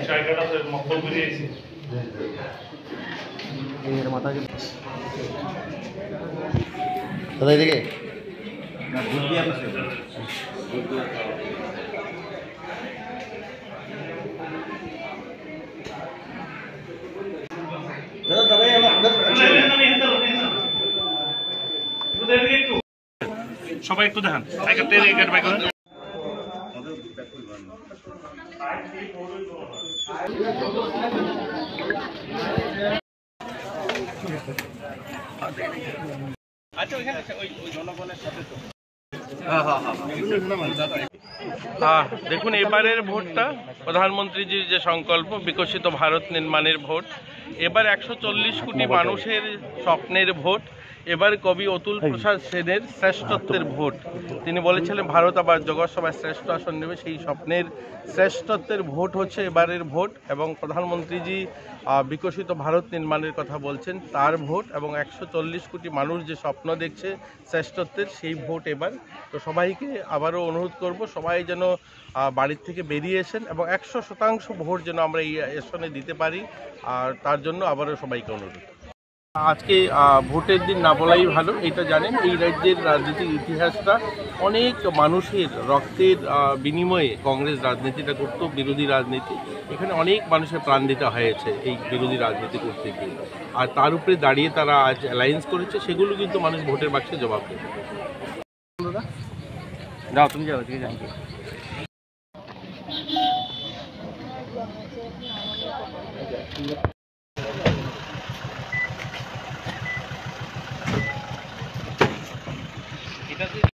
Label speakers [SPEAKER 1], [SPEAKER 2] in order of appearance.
[SPEAKER 1] জায়গাটাতে মক্কল বেরিয়েছে
[SPEAKER 2] এর মাথা দাদা এদিকে
[SPEAKER 1] সবাই একটু দেখান দেখুন এবারের ভোটটা প্রধানমন্ত্রীজির যে সংকল্প বিকশিত ভারত নির্মাণের ভোট, এবার 140 কোটি মানুষের স্বপ্নের ভোট, এবার কবি অতুল প্রসাদ সেনের শ্রেষ্ঠত্বের ভোট। তিনি বলেছিলেন ভারত আবার জগৎসভায় শ্রেষ্ঠ আসন নেবে, সেই স্বপ্নের শ্রেষ্ঠত্বের ভোট হচ্ছে এবারের ভোট। এবং প্রধানমন্ত্রীজি বিকশিত ভারত নির্মাণের কথা বলছেন, তার ভোট, এবং 140 কোটি মানুষ যে স্বপ্ন দেখছে শ্রেষ্ঠত্বের, সেই ভোট এবার। তো সবাইকে আবারও অনুরোধ করব, সবাই যেন বাড়ির থেকে বেরিয়েছেন এবং 100% ভোট যেন আমরা এই আসনে দিতে পারি, আর তার জন্য আবারও সবাইকে অনুরোধ। আজকে ভোটের দিন না বলাই ভালো, এটা জানেন এই রাজ্যের রাজনীতির ইতিহাসটা অনেক মানুষের রক্তের বিনিময়ে কংগ্রেস রাজনীতিটা করত, বিরোধী রাজনীতি। এখানে অনেক মানুষের প্রাণ দিতে হয়েছে এই বিরোধী রাজনীতি করতে গিয়ে, আর তার উপরে দাঁড়িয়ে তারা আজ অ্যালায়েন্স করেছে, সেগুলো কিন্তু মানুষ ভোটের বাক্সে জবাব দেবে।
[SPEAKER 2] যাও তুমি যাও, ঠিক আছে।
[SPEAKER 1] এটাতে